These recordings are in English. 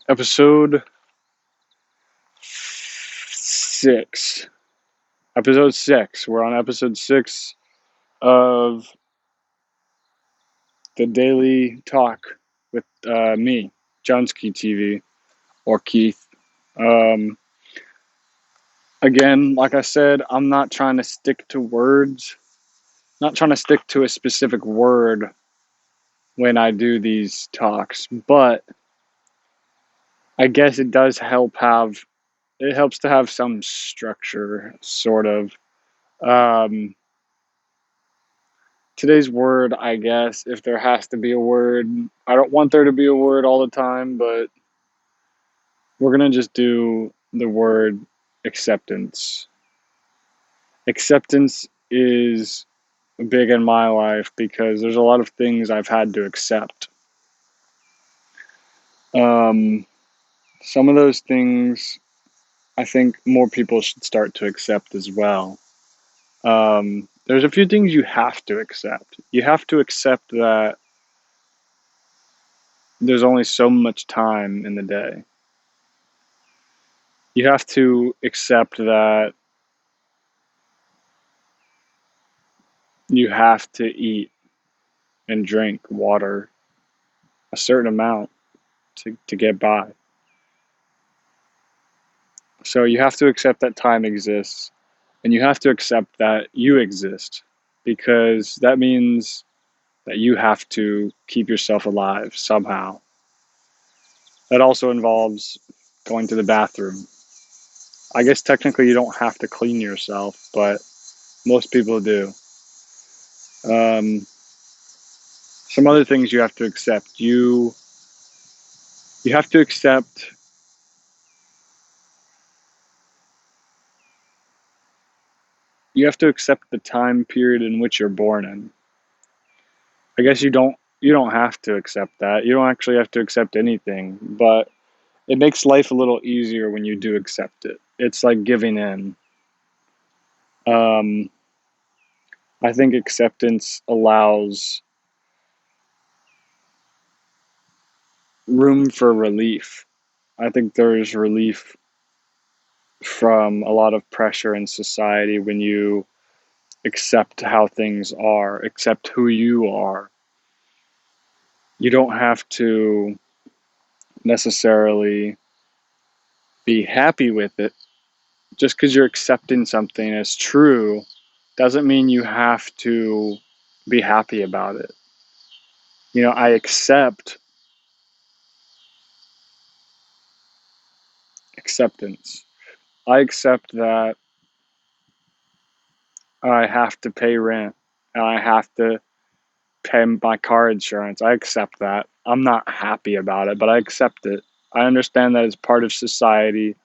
Episode 6. Episode 6. We're on episode 6 of the Daily Talk with me, Johnsky TV, or Keith. Um, Again, like I said, I'm not trying to stick to words, not trying to stick to a specific word when I do these talks, but I guess it helps to have some structure, sort of. Um, Today's word, I guess, if there has to be a word, I don't want there to be a word all the time, but we're going to just do the word acceptance. Acceptance is big in my life because there's a lot of things I've had to accept. Um, some of those things I think more people should start to accept as well. There's a few things you have to accept. You have to accept that there's only so much time in the day. You have to accept that you have to eat and drink water a certain amount to get by. So you have to accept that time exists, and you have to accept that you exist, because that means that you have to keep yourself alive somehow. That also involves going to the bathroom. I guess technically you don't have to clean yourself, but most people do. Um, some other things you have to accept. You have to accept the time period in which you're born in. I guess you don't have to accept that. You don't actually have to accept anything, but it makes life a little easier when you do accept it. It's like giving in. Um, I think acceptance allows room for relief. I think there's relief from a lot of pressure in society when you accept how things are, accept who you are. You don't have to necessarily be happy with it. Just because you're accepting something as true doesn't mean you have to be happy about it. I accept acceptance. I accept that I have to pay rent and I have to pay my car insurance. I accept that. I'm not happy about it, but I accept it. I understand that it's part of society.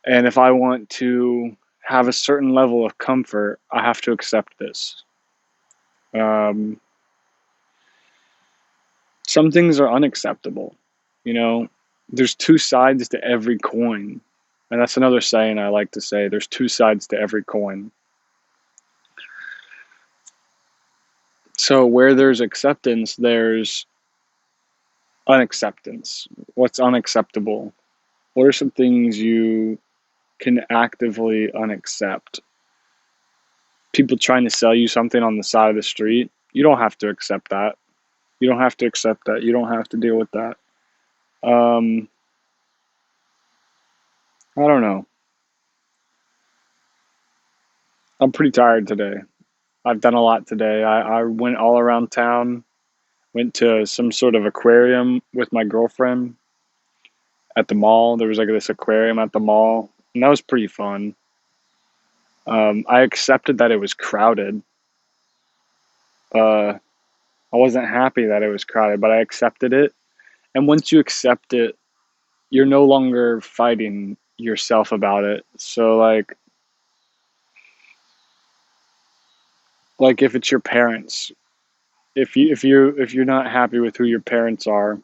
And if I want to have a certain level of comfort, I have to accept this. Um, some things are unacceptable. You know, there's two sides to every coin. And that's another saying I like to say, there's two sides to every coin. So where there's acceptance, there's unacceptance. What's unacceptable? What are some things you can actively unaccept? People trying to sell you something on the side of the street, you don't have to accept that. You don't have to accept that. You don't have to deal with that. Um, I don't know. I'm pretty tired today. I've done a lot today. I went all around town, went to some sort of aquarium with my girlfriend at the mall. There was like this aquarium at the mall, and that was pretty fun. I accepted that it was crowded. I wasn't happy that it was crowded, but I accepted it. And once you accept it, you're no longer fighting yourself about it. So like if it's your parents, if you're not happy with who your parents are,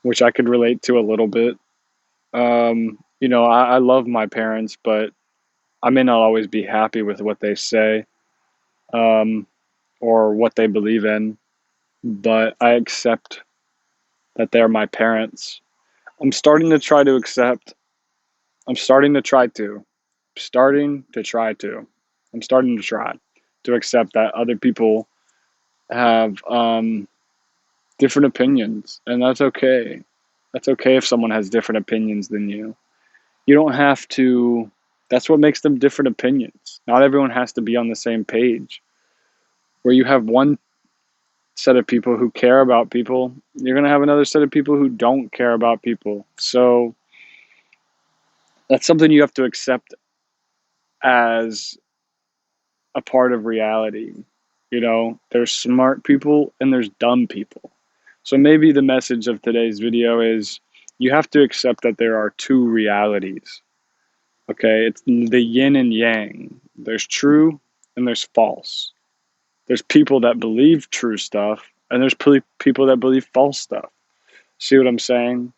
which I could relate to a little bit. I love my parents, but I may not always be happy with what they say, um, or what they believe in, but I accept that they're my parents. I'm starting to try to accept. I'm starting to try to. Starting to try to. I'm starting to try to accept that other people have different opinions, and that's okay. That's okay if someone has different opinions than you. You don't have to. That's what makes them different opinions. Not everyone has to be on the same page. Where you have one set of people who care about people, you're going to have another set of people who don't care about people. So that's something you have to accept as a part of reality. You know, there's smart people and there's dumb people. So maybe the message of today's video is you have to accept that there are two realities. Okay, it's the yin and yang. There's true and there's false. There's people that believe true stuff and there's people that believe false stuff. See what I'm saying?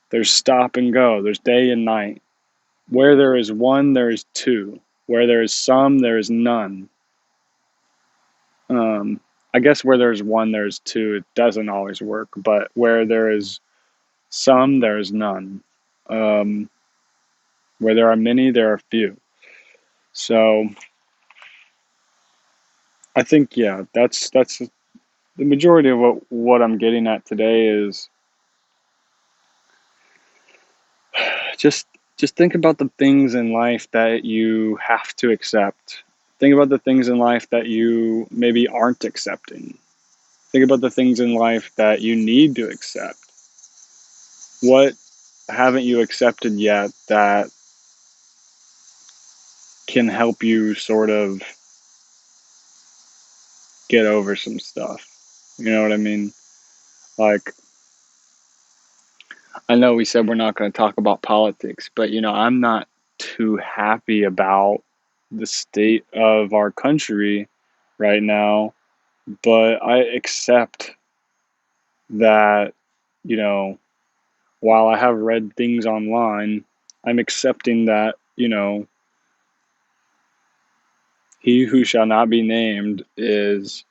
There's stop and go. There's day and night. Where there is one, there is two. Where there is some, there is none. I guess where there's one, there's two. It doesn't always work, but where there is some, there is none. Um, where there are many, there are few. So I think, yeah, that's the majority of what I'm getting at today is just just think about the things in life that you have to accept. Think about the things in life that you maybe aren't accepting. Think about the things in life that you need to accept. What haven't you accepted yet that can help you sort of get over some stuff? You know what I mean? Like, I know we said we're not going to talk about politics, but I'm not too happy about the state of our country right now, but I accept that, you know, while I have read things online, I'm accepting that, he who shall not be named is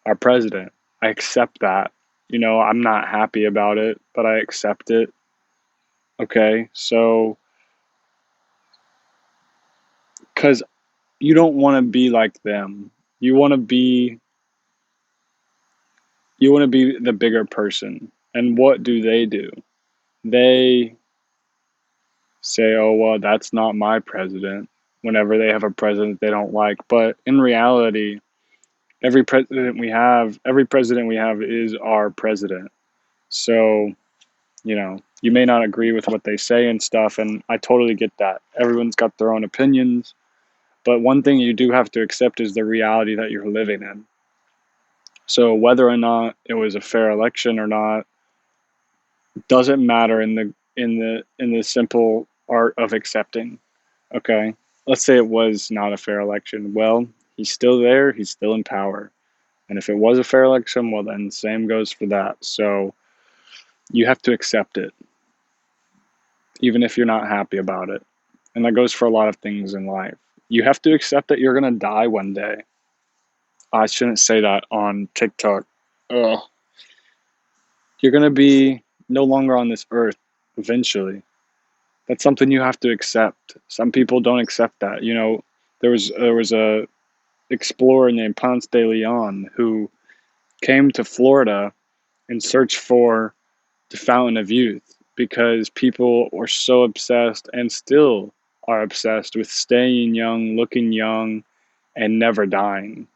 our president. I accept that. I'm not happy about it, but I accept it. Okay. So, because you don't want to be like them. You want to be the bigger person. And what do? They say, "Oh, well, that's not my president." Whenever they have a president they don't like, but in reality, every president we have is our president. So, you may not agree with what they say and stuff, and I totally get that. Everyone's got their own opinions, but one thing you do have to accept is the reality that you're living in. So whether or not it was a fair election or not doesn't matter in the simple art of accepting. Okay? Let's say it was not a fair election. Well, he's still there, he's still in power. And if it was a fair election, well then same goes for that. So you have to accept it, even if you're not happy about it. And that goes for a lot of things in life. You have to accept that you're gonna die one day. I shouldn't say that on TikTok. Ugh. You're going to be no longer on this earth eventually. That's something you have to accept. Some people don't accept that. There was a explorer named Ponce de Leon who came to Florida and searched for the fountain of youth because people were so obsessed and still are obsessed with staying young, looking young, and never dying.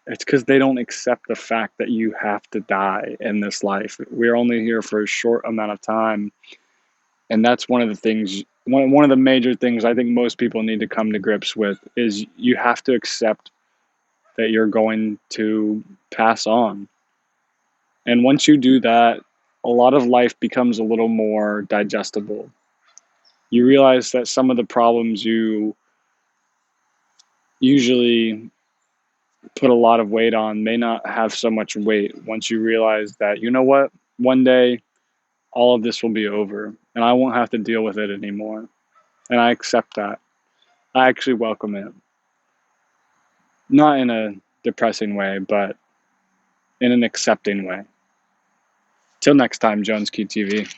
It's because they don't accept the fact that you have to die in this life. We're only here for a short amount of time. And that's one of the things, one of the major things I think most people need to come to grips with is you have to accept that you're going to pass on. And once you do that, a lot of life becomes a little more digestible. You realize that some of the problems you usually put a lot of weight on may not have so much weight once you realize that, you know what, one day all of this will be over and I won't have to deal with it anymore. And I accept that. I actually welcome it. Not in a depressing way, but in an accepting way. Till next time, Jones QTV.